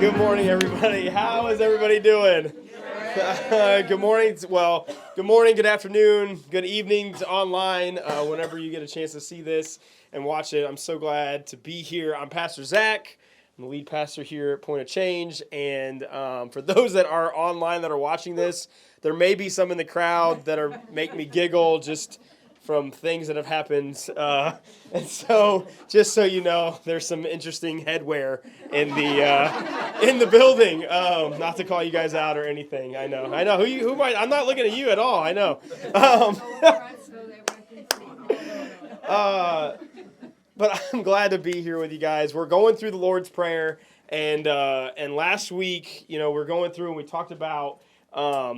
Good morning, everybody. How is everybody doing? Good morning. Well, good morning, good afternoon, good evening to online, whenever you get a chance to see this and watch it. I'm so glad to be here. I'm Pastor Zach. I'm the lead pastor here at Point of Change. And for those that are online that are watching this, there may be some in the crowd that are make me giggle just from things that have happened. And so, just so you know, there's some interesting headwear in the building. Not to call you guys out or anything. I know. Who might? I'm not looking at you at all. I know. But I'm glad to be here with you guys. We're going through the Lord's Prayer, and last week, we're going through and we talked about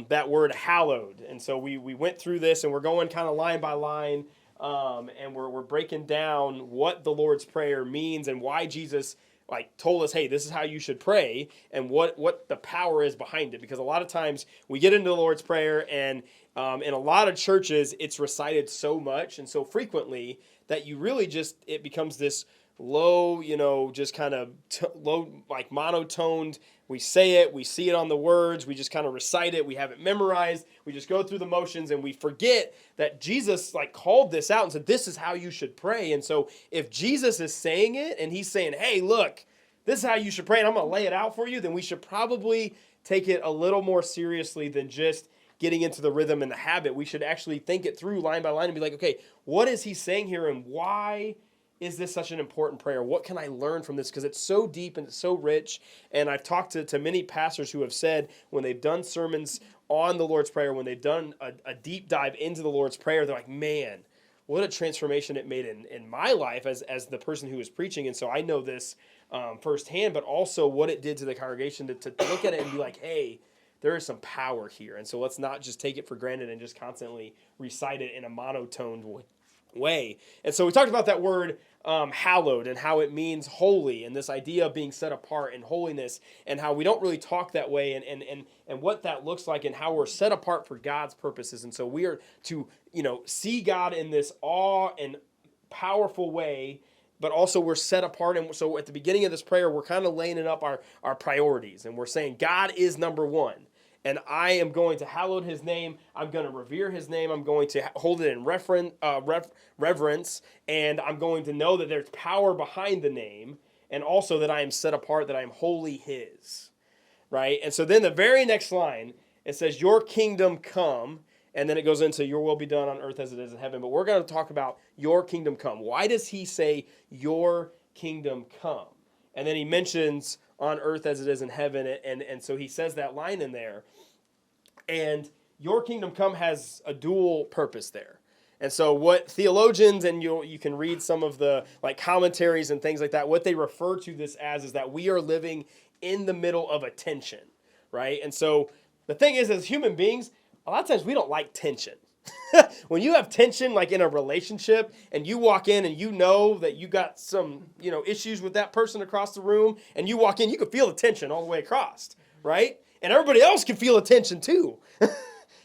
that word hallowed. And so we went through this, and we're going kind of line by line, and we're breaking down what the Lord's Prayer means and why Jesus told us, hey, this is how you should pray, and what the power is behind it. Because a lot of times we get into the Lord's Prayer, and in a lot of churches, it's recited so much and so frequently that you really it becomes this low, just kind of low, monotoned. We say it, we see it on the words, we just kind of recite it, we have it memorized, we just go through the motions, and we forget that Jesus called this out and said, this is how you should pray. And so if Jesus is saying it, and he's saying, hey, look, this is how you should pray, and I'm going to lay it out for you, then we should probably take it a little more seriously than just getting into the rhythm and the habit. We should actually think it through line by line and be like, okay, what is he saying here, and why is this such an important prayer? What can I learn from this? Because it's so deep and it's so rich. And I've talked to many pastors who have said when they've done sermons on the Lord's Prayer, when they've done a deep dive into the Lord's Prayer, they're like, man, what a transformation it made in my life as the person who was preaching. And so I know this firsthand, but also what it did to the congregation to look at it and be like, hey, there is some power here. And so let's not just take it for granted and just constantly recite it in a monotoned way. And so we talked about that word hallowed and how it means holy, and this idea of being set apart and holiness, and how we don't really talk that way, and what that looks like, and how we're set apart for God's purposes. And so we are to see God in this awe and powerful way, but also we're set apart. And so at the beginning of this prayer, we're kind of laying up our priorities, and we're saying God is number one. And I am going to hallow his name. I'm going to revere his name. I'm going to hold it in reverence. And I'm going to know that there's power behind the name. And also that I am set apart, that I am wholly his. Right? And so then the very next line, it says, your kingdom come. And then it goes into your will be done on earth as it is in heaven. But we're going to talk about your kingdom come. Why does he say your kingdom come? And then he mentions on earth as it is in heaven. And so he says that line in there. And your kingdom come has a dual purpose there. And so what theologians, and you can read some of the commentaries and things like that, what they refer to this as is that we are living in the middle of a tension, right? And so the thing is, as human beings, a lot of times we don't like tension. When you have tension, in a relationship, and you walk in and you know that you got some, issues with that person across the room, and you walk in, you can feel the tension all the way across, right? And everybody else can feel the tension too.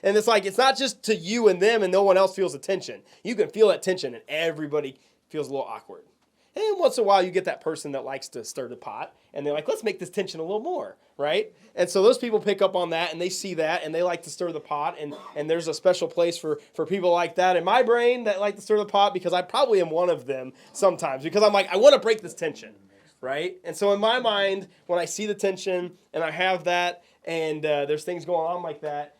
And it's not just to you and them and no one else feels the tension. You can feel that tension and everybody feels a little awkward. And once in a while you get that person that likes to stir the pot, and they're like, let's make this tension a little more, right? And so those people pick up on that, and they see that, and they like to stir the pot, and there's a special place for people like that in my brain that like to stir the pot, because I probably am one of them sometimes, because I'm like, I want to break this tension, right? And so in my mind, when I see the tension, and I have that, and there's things going on like that,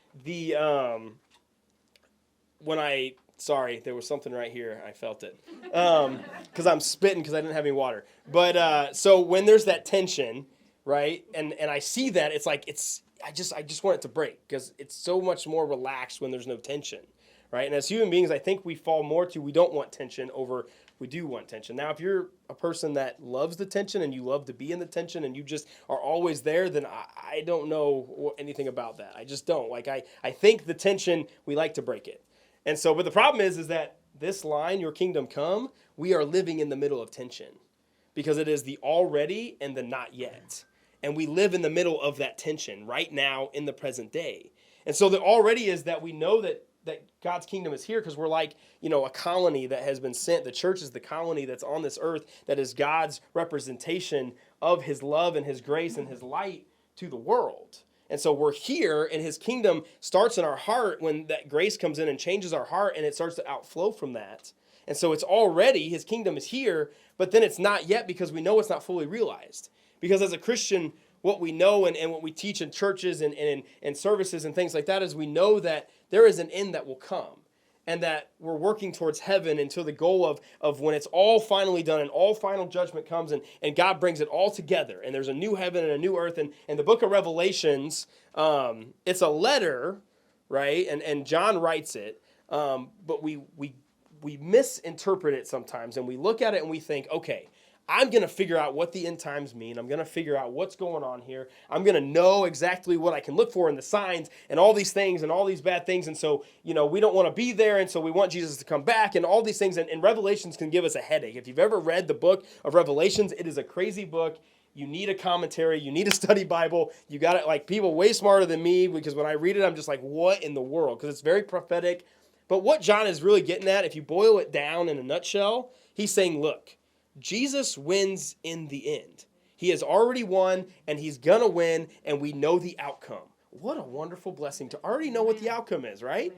sorry, there was something right here. I felt it. Because I'm spitting because I didn't have any water. But so when there's that tension, right, and I see that, I just want it to break, because it's so much more relaxed when there's no tension, right? And as human beings, I think we fall more to we don't want tension over we do want tension. Now, if you're a person that loves the tension and you love to be in the tension and you just are always there, then I don't know anything about that. I just don't. I think the tension, we like to break it. And so, but the problem is that this line, your kingdom come, we are living in the middle of tension, because it is the already and the not yet. And we live in the middle of that tension right now in the present day. And so the already is that we know that God's kingdom is here, because we're like, a colony that has been sent. The church is the colony that's on this earth that is God's representation of his love and his grace and his light to the world. And so we're here, and his kingdom starts in our heart when that grace comes in and changes our heart, and it starts to outflow from that. And so it's already, his kingdom is here, but then it's not yet because we know it's not fully realized. Because as a Christian, what we know and what we teach in churches and services and things like that is we know that there is an end that will come. And that we're working towards heaven until the goal of when it's all finally done and all final judgment comes and God brings it all together. And there's a new heaven and a new earth. And the book of Revelations, it's a letter, right? And John writes it, but we misinterpret it sometimes. And we look at it and we think, okay, I'm going to figure out what the end times mean. I'm going to figure out what's going on here. I'm going to know exactly what I can look for in the signs and all these things and all these bad things. And so, we don't want to be there. And so we want Jesus to come back and all these things. And Revelations can give us a headache. If you've ever read the book of Revelations, it is a crazy book. You need a commentary. You need a study Bible. You got it, like people way smarter than me, because when I read it, I'm just like, what in the world? Because it's very prophetic. But what John is really getting at, if you boil it down in a nutshell, he's saying, look, Jesus wins in the end. He has already won, and he's going to win, and we know the outcome. What a wonderful blessing to already know what the outcome is, right?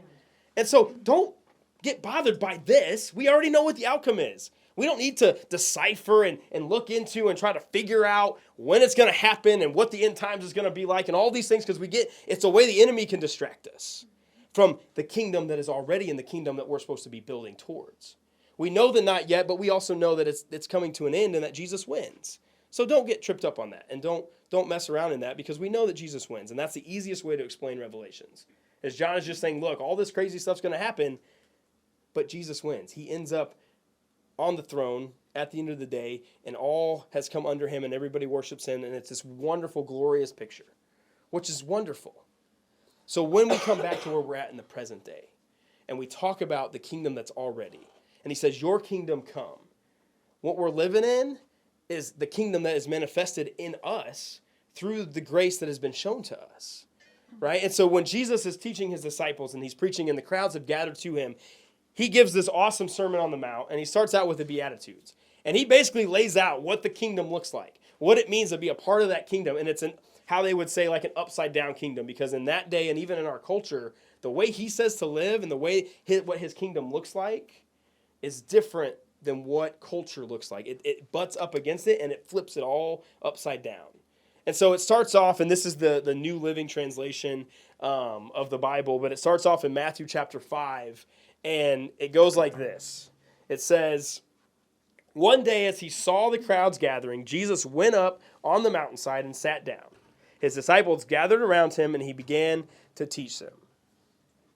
And so don't get bothered by this. We already know what the outcome is. We don't need to decipher and look into and try to figure out when it's going to happen and what the end times is going to be like and all these things, because it's a way the enemy can distract us from the kingdom that is already in the kingdom that we're supposed to be building towards. We know the not yet, but we also know that it's coming to an end and that Jesus wins. So don't get tripped up on that, and don't mess around in that, because we know that Jesus wins, and that's the easiest way to explain Revelations. As John is just saying, look, all this crazy stuff's going to happen, but Jesus wins. He ends up on the throne at the end of the day, and all has come under him, and everybody worships him, and it's this wonderful, glorious picture, which is wonderful. So when we come back to where we're at in the present day, and we talk about the kingdom that's already, and he says, your kingdom come. What we're living in is the kingdom that is manifested in us through the grace that has been shown to us, right? And so when Jesus is teaching his disciples and he's preaching and the crowds have gathered to him, he gives this awesome Sermon on the Mount, and he starts out with the Beatitudes. And he basically lays out what the kingdom looks like, what it means to be a part of that kingdom. And it's how they would say like an upside down kingdom, because in that day and even in our culture, the way he says to live and the way what his kingdom looks like is different than what culture looks like. It butts up against it, and it flips it all upside down. And so it starts off, and this is the New Living Translation of the Bible, but it starts off in Matthew chapter 5, and it goes like this. It says, one day as he saw the crowds gathering, Jesus went up on the mountainside and sat down. His disciples gathered around him, and he began to teach them.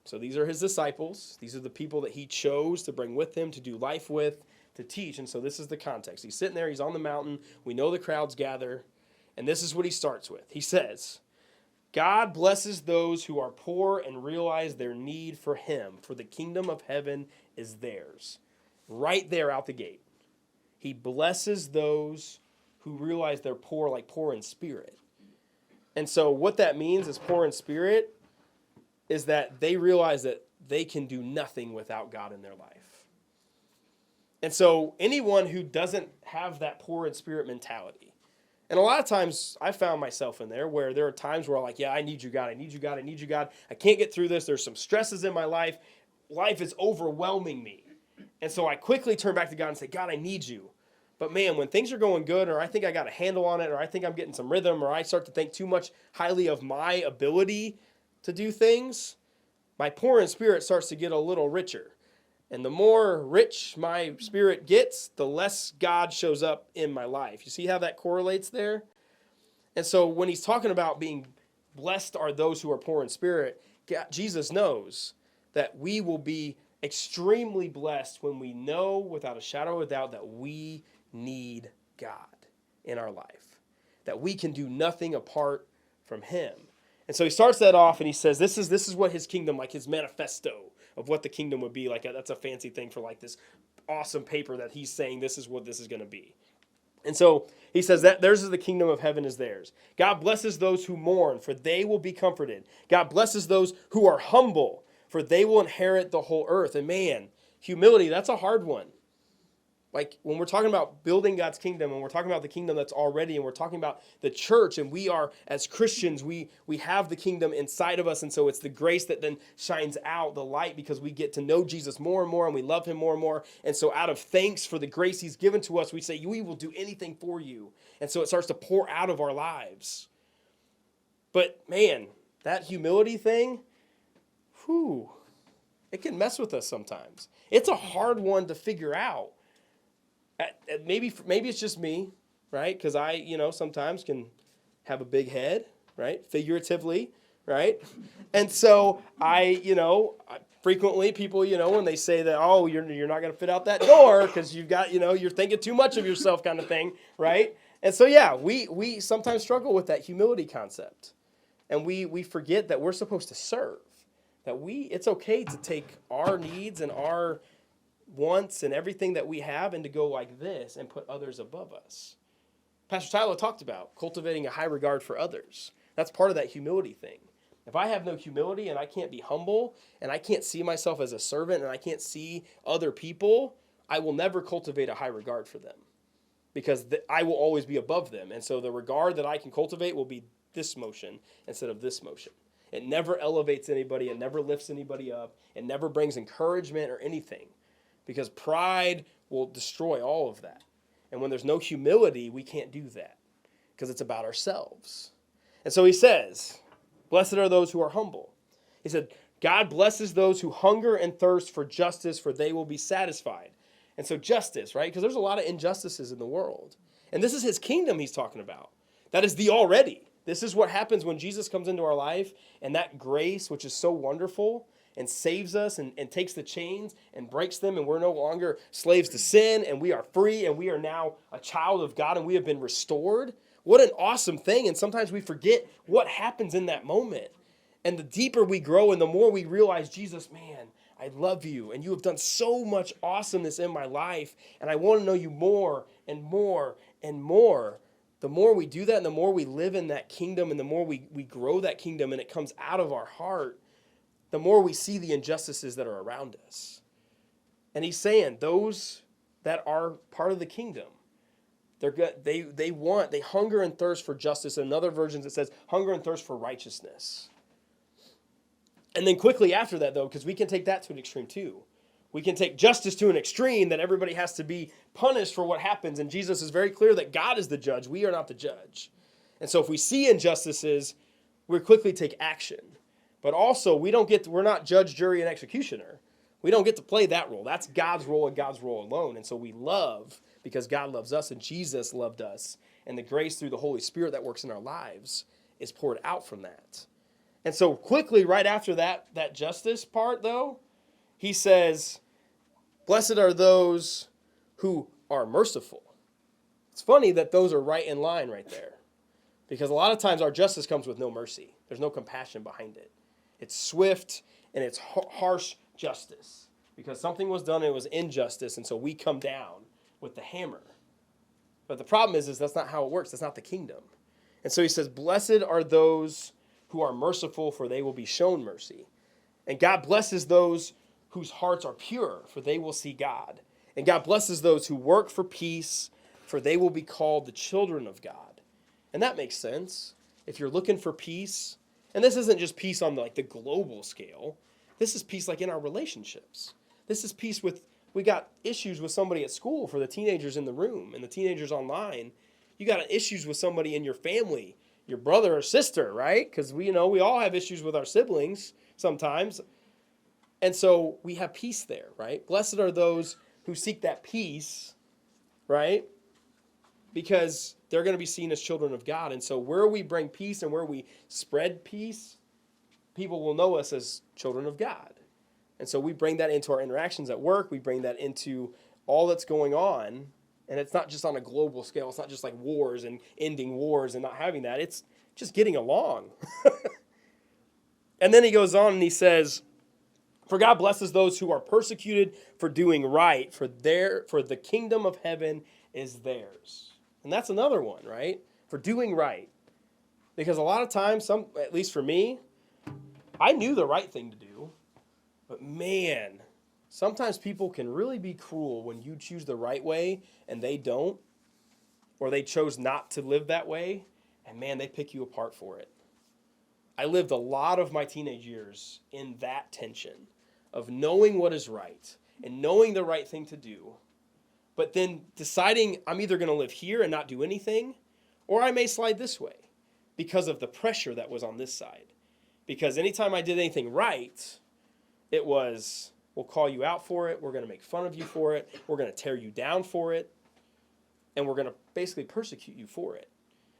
So these are his disciples. These are the people that he chose to bring with him, to do life with, to teach. And so this is the context. He's sitting there. He's on the mountain. We know the crowds gather. And this is what he starts with. He says, God blesses those who are poor and realize their need for him, for the kingdom of heaven is theirs. Right there out the gate. He blesses those who realize they're poor, like poor in spirit. And so what that means is poor in spirit is that they realize that they can do nothing without God in their life. And so anyone who doesn't have that poor in spirit mentality, and a lot of times I found myself in there where there are times where I'm like, yeah, I need you, God. I need you, God. I need you, God. I can't get through this. There's some stresses in my life. Life is overwhelming me. And so I quickly turn back to God and say, God, I need you. But man, when things are going good, or I think I got a handle on it, or I think I'm getting some rhythm, or I start to think too much highly of my ability to do things, my poor in spirit starts to get a little richer. And the more rich my spirit gets, the less God shows up in my life. You see how that correlates there? And so when he's talking about being blessed are those who are poor in spirit, Jesus knows that we will be extremely blessed when we know without a shadow of a doubt that we need God in our life, that we can do nothing apart from him. And so he starts that off and he says, this is what his kingdom, like his manifesto of what the kingdom would be like. That's a fancy thing for like this awesome paper that he's saying this is what this is going to be. And so he says that theirs is the kingdom of heaven is theirs. God blesses those who mourn, for they will be comforted. God blesses those who are humble, for they will inherit the whole earth. And man, humility, that's a hard one. like when we're talking about building God's kingdom and we're talking about the kingdom that's already, and we're talking about the church, and we are, as Christians, we have the kingdom inside of us. And so it's the grace that then shines out the light because we get to know Jesus more and more and we love him more and more. And so out of thanks for the grace he's given to us, we say, we will do anything for you. And so it starts to pour out of our lives. But man, that humility thing, whew, it can mess with us sometimes. It's a hard one to figure out. Maybe it's just me, right? Because I, sometimes can have a big head, right? Figuratively, right? And so frequently people, when they say that, oh, you're not going to fit out that door because you've got, you're thinking too much of yourself kind of thing, right? And so, yeah, we sometimes struggle with that humility concept. And we forget that we're supposed to serve. That it's okay to take our needs and our wants and everything that we have and to go like this and put others above us. Pastor Tyler talked about cultivating a high regard for others. That's part of that humility thing. If I have no humility and I can't be humble and I can't see myself as a servant and I can't see other people, I will never cultivate a high regard for them because I will always be above them. And so the regard that I can cultivate will be this motion instead of this motion. It never elevates anybody. It never lifts anybody up. It never brings encouragement or anything. Because pride will destroy all of that. And when there's no humility, we can't do that. Because it's about ourselves. And so he says, blessed are those who are humble. He said, God blesses those who hunger and thirst for justice, for they will be satisfied. And so justice, right? Because there's a lot of injustices in the world. And this is his kingdom he's talking about. That is the already. This is what happens when Jesus comes into our life. And that grace, which is so wonderful, and saves us and takes the chains and breaks them, and we're no longer slaves to sin, and we are free, and we are now a child of God, and we have been restored. What an awesome thing. And sometimes we forget what happens in that moment. And the deeper we grow and the more we realize, Jesus, man, I love you, and you have done so much awesomeness in my life, and I want to know you more and more and more. The more we do that and the more we live in that kingdom and the more we grow that kingdom and it comes out of our heart, the more we see the injustices that are around us. And he's saying those that are part of the kingdom, they hunger and thirst for justice. In other versions it says hunger and thirst for righteousness. And then quickly after that, though, because we can take that to an extreme too. We can take justice to an extreme that everybody has to be punished for what happens. And Jesus is very clear that God is the judge. We are not the judge. And so if we see injustices, we quickly take action. But also, we're not judge, jury, and executioner. We don't get to play that role. That's God's role and God's role alone. And so we love because God loves us and Jesus loved us. And the grace through the Holy Spirit that works in our lives is poured out from that. And so quickly, right after that justice part, though, he says, blessed are those who are merciful. It's funny that those are right in line right there. Because a lot of times our justice comes with no mercy. There's no compassion behind it. It's swift and it's harsh justice. Because something was done and it was injustice, and so we come down with the hammer. But the problem is that's not how it works. That's not the kingdom. And so he says, blessed are those who are merciful, for they will be shown mercy. And God blesses those whose hearts are pure, for they will see God. And God blesses those who work for peace, for they will be called the children of God. And that makes sense. If you're looking for peace, and this isn't just peace on the global scale. This is peace in our relationships. This is peace we got issues with somebody at school for the teenagers in the room and the teenagers online. You got issues with somebody in your family, your brother or sister, right? Because we all have issues with our siblings sometimes. And so we have peace there, right? Blessed are those who seek that peace, right? Because they're going to be seen as children of God. And so where we bring peace and where we spread peace, people will know us as children of God. And so we bring that into our interactions at work. We bring that into all that's going on. And it's not just on a global scale. It's not just like wars and ending wars and not having that. It's just getting along. And then he goes on and he says, for God blesses those who are persecuted for doing right, for the kingdom of heaven is theirs. And that's another one, right? For doing right. Because a lot of times, at least for me, I knew the right thing to do. But man, Sometimes people can really be cruel when you choose the right way and they don't, or they chose not to live that way, and man, they pick you apart for it. I lived a lot of my teenage years in that tension of knowing what is right and knowing the right thing to do, but then deciding I'm either going to live here and not do anything, or I may slide this way because of the pressure that was on this side. Because anytime I did anything right, it was, we'll call you out for it, we're going to make fun of you for it, we're going to tear you down for it, and we're going to basically persecute you for it.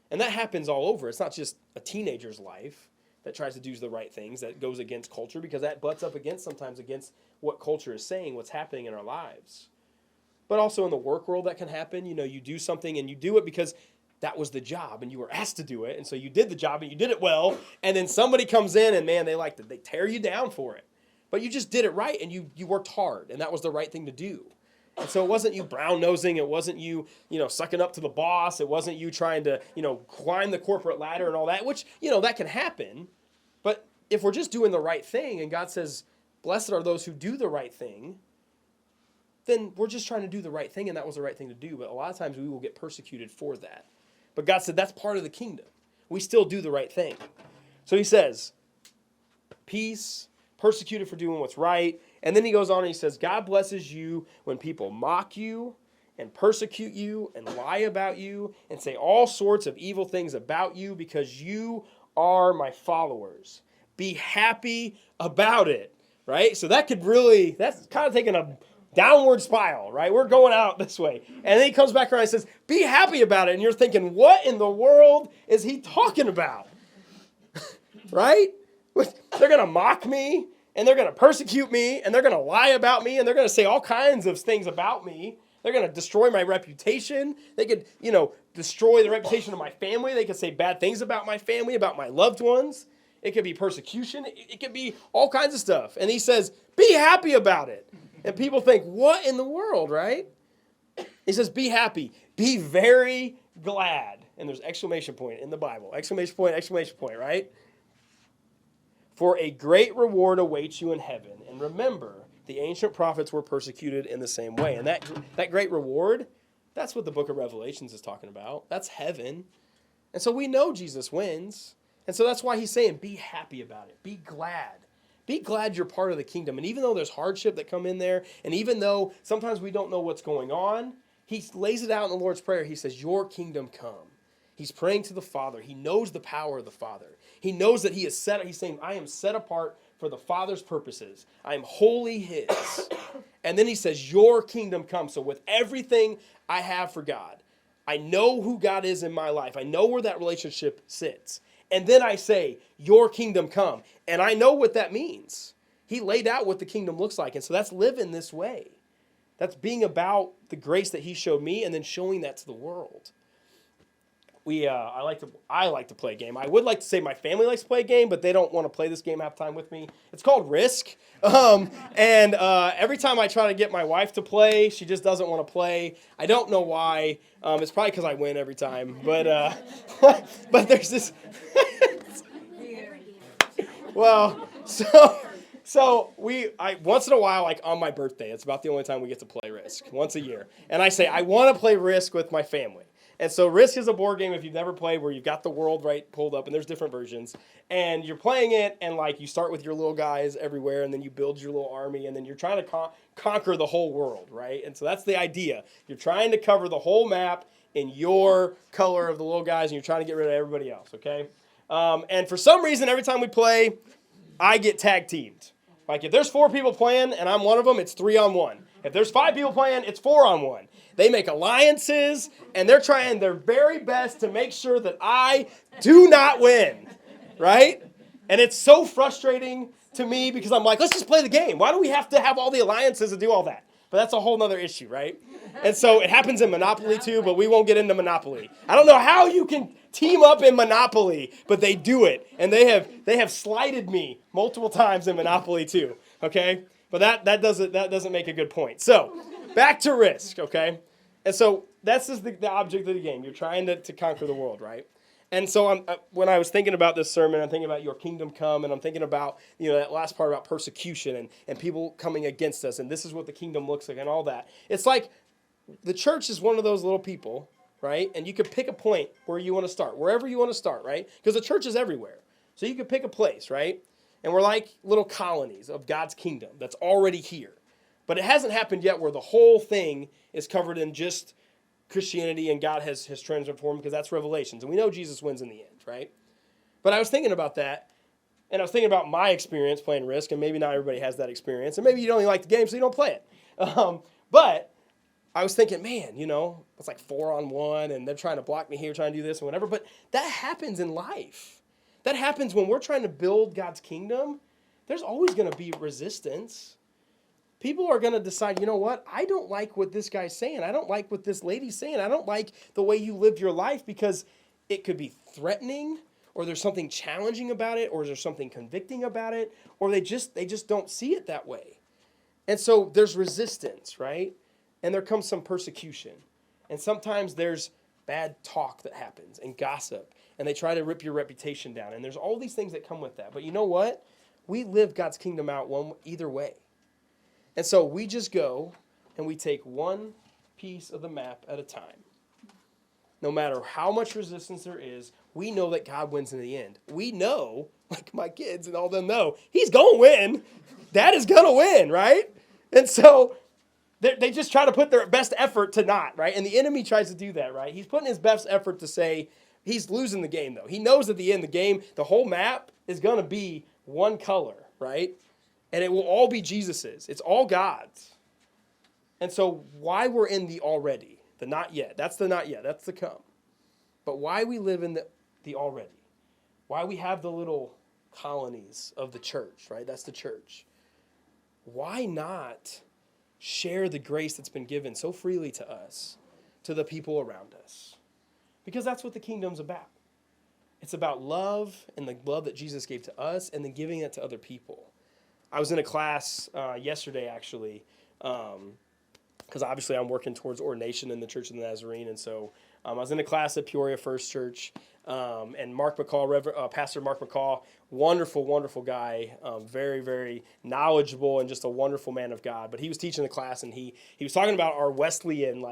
And that happens all over. It's not just a teenager's life that tries to do the right things, that goes against culture, because that butts up against sometimes against what culture is saying, what's happening in our lives. But also in the work world that can happen. You know, you do something and you do it because that was the job and you were asked to do it. And so you did the job and you did it well. And then somebody comes in and man, they tear you down for it. But you just did it right and you worked hard and that was the right thing to do. And so it wasn't you brown-nosing, it wasn't you, sucking up to the boss, it wasn't you trying to, climb the corporate ladder and all that, which, that can happen. But if we're just doing the right thing and God says, blessed are those who do the right thing, then we're just trying to do the right thing and that was the right thing to do. But a lot of times we will get persecuted for that. But God said that's part of the kingdom. We still do the right thing. So he says, peace, persecuted for doing what's right. And then he goes on and he says, God blesses you when people mock you and persecute you and lie about you and say all sorts of evil things about you because you are my followers. Be happy about it, right? So that's kind of taking a downward spiral, right? We're going out this way. And then he comes back around and says, be happy about it. And you're thinking, what in the world is he talking about? Right? They're going to mock me, and they're going to persecute me, and they're going to lie about me, and they're going to say all kinds of things about me. They're going to destroy my reputation. They could, destroy the reputation of my family. They could say bad things about my family, about my loved ones. It could be persecution. It could be all kinds of stuff. And he says, be happy about it. And people think, what in the world, right? He says, be happy. Be very glad. And there's exclamation point in the Bible. Exclamation point, right? For a great reward awaits you in heaven. And remember, the ancient prophets were persecuted in the same way. And that great reward, that's what the book of Revelations is talking about. That's heaven. And so we know Jesus wins. And so that's why he's saying, be happy about it. Be glad. Be glad you're part of the kingdom. And even though there's hardship that come in there, and even though sometimes we don't know what's going on, he lays it out in the Lord's Prayer. He says, your kingdom come. He's praying to the Father. He knows the power of the Father. He knows that he's saying, I am set apart for the Father's purposes. I am wholly his. And then he says, your kingdom come. So with everything I have for God, I know who God is in my life. I know where that relationship sits. And then I say, your kingdom come. And I know what that means. He laid out what the kingdom looks like. And so that's living this way. That's being about the grace that he showed me and then showing that to the world. I like to play a game. I would like to say my family likes to play a game, but they don't want to play this game half time with me. It's called Risk. Every time I try to get my wife to play, she just doesn't want to play. I don't know why. It's probably because I win every time. But but there's this. Well, so once in a while, like on my birthday, it's about the only time we get to play Risk, once a year. And I say, I want to play Risk with my family. And so Risk is a board game, if you've never played, where you've got the world right pulled up, and there's different versions. And you're playing it, and like you start with your little guys everywhere, and then you build your little army, and then you're trying to conquer the whole world, right? And so that's the idea. You're trying to cover the whole map in your color of the little guys, and you're trying to get rid of everybody else, okay? And for some reason, every time we play, I get tag teamed. Like if there's 4 people playing, and I'm one of them, it's 3-on-1. If there's 5 people playing, it's 4-on-1. They make alliances, and they're trying their very best to make sure that I do not win, right? And it's so frustrating to me because I'm like, let's just play the game. Why do we have to have all the alliances and do all that? But that's a whole other issue, right? And so it happens in Monopoly too, but we won't get into Monopoly. I don't know how you can team up in Monopoly, but they do it. And they have slighted me multiple times in Monopoly too, okay? But that doesn't make a good point. So back to Risk, okay? And so that's just the object of the game. You're trying to conquer the world, right? And so when I was thinking about this sermon, I'm thinking about your kingdom come, and I'm thinking about, that last part about persecution and people coming against us, and this is what the kingdom looks like and all that. It's like the church is one of those little people, right? And you could pick a point where you want to start, wherever you want to start, right? Because the church is everywhere. So you could pick a place, right? And we're like little colonies of God's kingdom that's already here. But it hasn't happened yet where the whole thing is covered in just Christianity and God has transformed, because that's Revelations. And we know Jesus wins in the end, right? But I was thinking about that, and I was thinking about my experience playing Risk, and maybe not everybody has that experience, and maybe you don't even like the game, so you don't play it. But I was thinking, man, it's like 4-on-1, and they're trying to block me here, trying to do this and whatever. But that happens in life. That happens when we're trying to build God's kingdom. There's always going to be resistance. People are going to decide, you know what? I don't like what this guy's saying. I don't like what this lady's saying. I don't like the way you lived your life, because it could be threatening, or there's something challenging about it, or there's something convicting about it, or they just don't see it that way. And so there's resistance, right? And there comes some persecution. And sometimes there's bad talk that happens and gossip, and they try to rip your reputation down. And there's all these things that come with that. But you know what? We live God's kingdom out either way. And so we just go and we take one piece of the map at a time. No matter how much resistance there is, we know that God wins in the end. We know, like my kids and all them know, he's going to win. Dad is going to win, right? And so they just try to put their best effort to not, right? And the enemy tries to do that, right? He's putting his best effort to say he's losing the game, though. He knows at the end, the game, the whole map is going to be one color, right? And it will all be Jesus's. It's all God's. And so why we're in the already, the not yet, that's the not yet, that's the come. But why we live in the already, why we have the little colonies of the church, right? That's the church. Why not share the grace that's been given so freely to us, to the people around us? Because that's what the kingdom's about. It's about love, and the love that Jesus gave to us, and then giving it to other people. I was in a class yesterday, actually, because obviously I'm working towards ordination in the Church of the Nazarene. And so I was in a class at Peoria First Church, and Mark McCall, Pastor Mark McCall, wonderful, wonderful guy, very, very knowledgeable, and just a wonderful man of God. But he was teaching the class, and he was talking about our Wesleyan,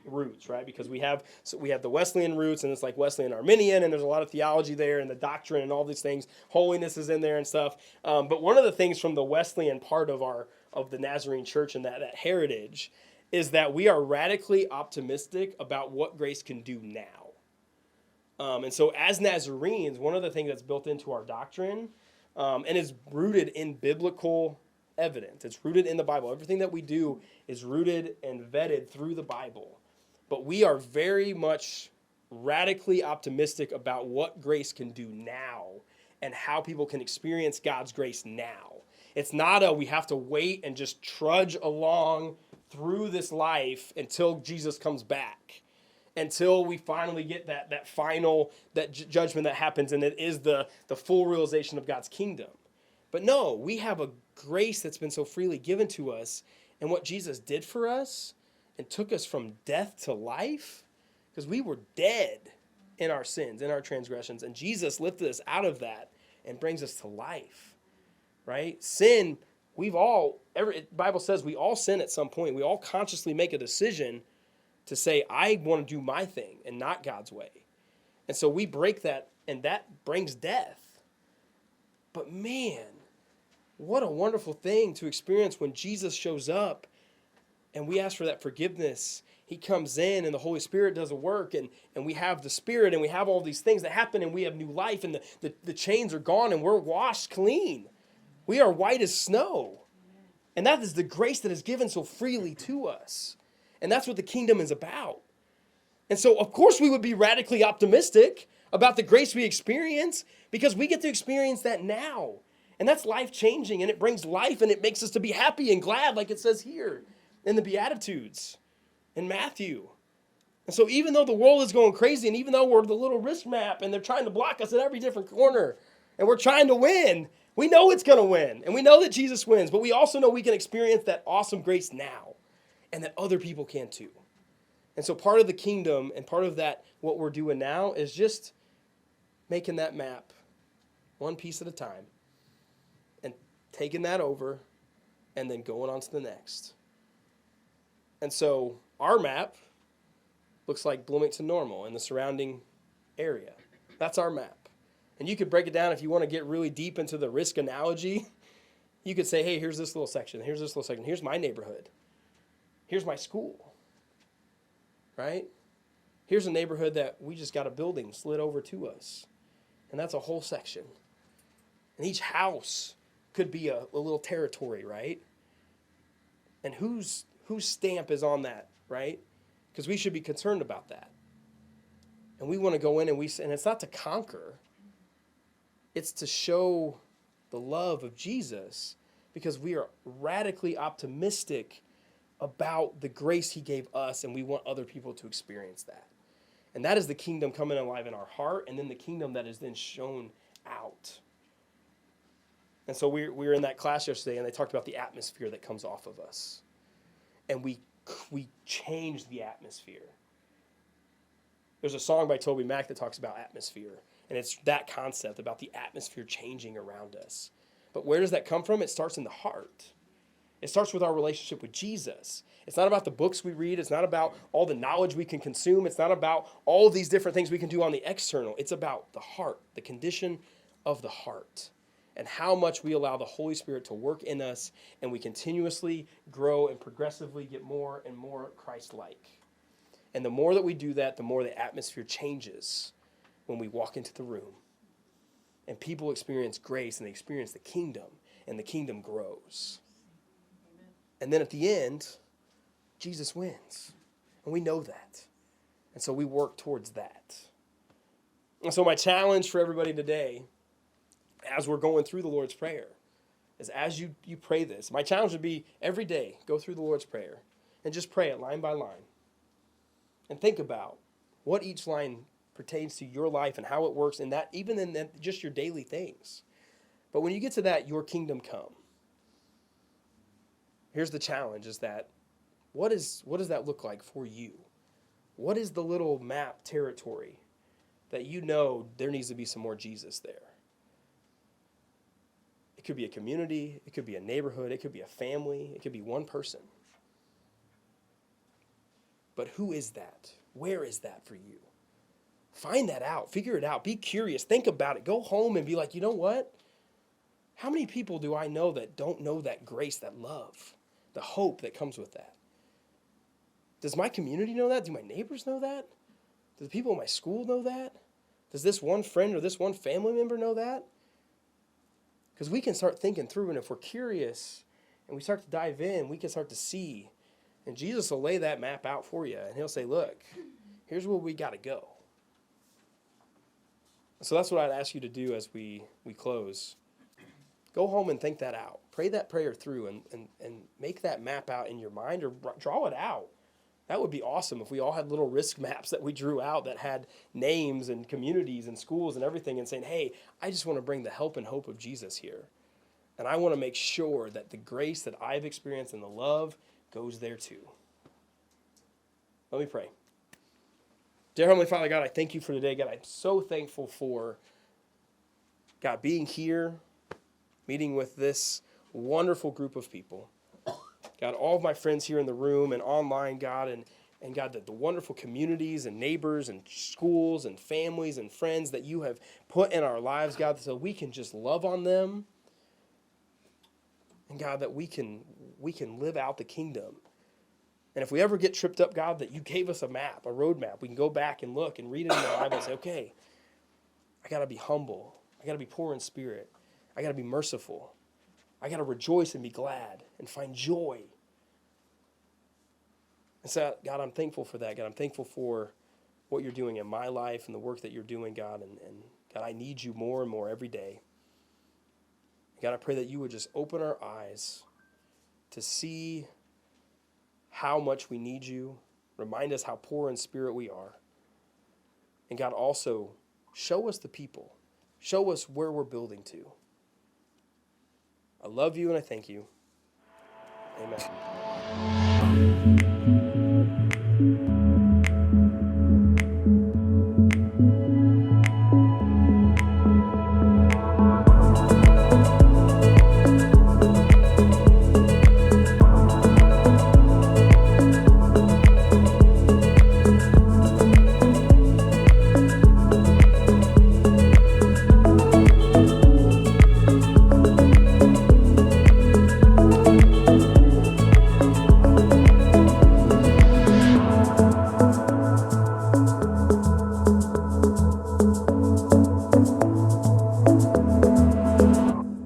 roots, right? Because we have the Wesleyan roots, and it's like Wesleyan Arminian, and there's a lot of theology there, and the doctrine and all these things. Holiness is in there and stuff. But one of the things from the Wesleyan part of the Nazarene Church and that heritage is that we are radically optimistic about what grace can do now. And so as Nazarenes, one of the things that's built into our doctrine, and is rooted in biblical evidence. It's rooted in the Bible. Everything that we do is rooted and vetted through the Bible. But we are very much radically optimistic about what grace can do now and how people can experience God's grace now. It's not we have to wait and just trudge along through this life until Jesus comes back, until we finally get that final judgment that happens, and it is the full realization of God's kingdom. But no, we have a grace that's been so freely given to us, and what Jesus did for us and took us from death to life, because we were dead in our sins, in our transgressions, and Jesus lifted us out of that and brings us to life, right? Sin, the Bible says we all sin at some point. We all consciously make a decision to say, I want to do my thing and not God's way. And so we break that, and that brings death. But man, what a wonderful thing to experience when Jesus shows up and we ask for that forgiveness. He comes in and the Holy Spirit does a work, and we have the Spirit, and we have all these things that happen, and we have new life, and the chains are gone, and we're washed clean. We are white as snow. And that is the grace that is given so freely to us. And that's what the kingdom is about. And so, of course, we would be radically optimistic about the grace we experience, because we get to experience that now. And that's life-changing, and it brings life, and it makes us to be happy and glad, like it says here in the Beatitudes in Matthew. And so even though the world is going crazy, and even though we're the little risk map, and they're trying to block us at every different corner, and we're trying to win, we know it's going to win, and we know that Jesus wins, but we also know we can experience that awesome grace now, and that other people can too. And so part of the kingdom and part of that, what we're doing now, is just making that map one piece at a time and taking that over and then going on to the next. And so our map looks like Bloomington Normal and the surrounding area. That's our map. And you could break it down if you want to get really deep into the risk analogy. You could say, hey, here's this little section. Here's this little section. Here's my neighborhood. Here's my school. Right? Here's a neighborhood that we just got a building slid over to us. And that's a whole section. And each house could be a little territory, right? And whose stamp is on that, right? Because we should be concerned about that. And we want to go in and it's not to conquer. It's to show the love of Jesus because we are radically optimistic about the grace he gave us, and we want other people to experience that. And that is the kingdom coming alive in our heart, and then the kingdom that is then shown out. And so we were in that class yesterday, and they talked about the atmosphere that comes off of us. And we change the atmosphere. There's a song by Toby Mac that talks about atmosphere. And it's that concept about the atmosphere changing around us. But where does that come from? It starts in the heart. It starts with our relationship with Jesus. It's not about the books we read. It's not about all the knowledge we can consume. It's not about all of these different things we can do on the external. It's about the heart, the condition of the heart, and how much we allow the Holy Spirit to work in us, and we continuously grow and progressively get more and more Christ-like. And the more that we do that, the more the atmosphere changes when we walk into the room. And people experience grace, and they experience the kingdom, and the kingdom grows. Amen. And then at the end, Jesus wins. And we know that. And so we work towards that. And so my challenge for everybody today, as we're going through the Lord's Prayer, is as you pray this, my challenge would be every day, go through the Lord's Prayer and just pray it line by line. And think about what each line pertains to your life and how it works, and that even in that, just your daily things. But when you get to that, your kingdom come. Here's the challenge: is that what does that look like for you? What is the little map territory that you know there needs to be some more Jesus there? It could be a community, it could be a neighborhood, it could be a family, it could be one person. But who is that? Where is that for you? Find that out. Figure it out. Be curious. Think about it. Go home and be like, you know what? How many people do I know that don't know that grace, that love, the hope that comes with that? Does my community know that? Do my neighbors know that? Do the people in my school know that? Does this one friend or this one family member know that? Because we can start thinking through, and if we're curious and we start to dive in, we can start to see. And Jesus will lay that map out for you, and he'll say, look, here's where we got to go. So that's what I'd ask you to do as we close. Go home and think that out. Pray that prayer through and make that map out in your mind, or draw it out. That would be awesome if we all had little risk maps that we drew out that had names and communities and schools and everything, and saying, hey, I just want to bring the help and hope of Jesus here. And I want to make sure that the grace that I've experienced and the love goes there too. Let me pray. Dear Heavenly Father, God, I thank you for today. God, I'm so thankful for, God, being here, meeting with this wonderful group of people. God, all of my friends here in the room and online, God, and God, the wonderful communities and neighbors and schools and families and friends that you have put in our lives, God, so we can just love on them. And God, that we can live out the kingdom. And if we ever get tripped up, God, that you gave us a map, a road map, we can go back and look and read it in the Bible and say, okay, I got to be humble. I got to be poor in spirit. I got to be merciful. I got to rejoice and be glad and find joy. And so, God, I'm thankful for that. God, I'm thankful for what you're doing in my life and the work that you're doing, God. And God, I need you more and more every day. God, I pray that you would just open our eyes to see how much we need you. Remind us how poor in spirit we are. And God, also show us the people. Show us where we're building to. I love you and I thank you. Amen.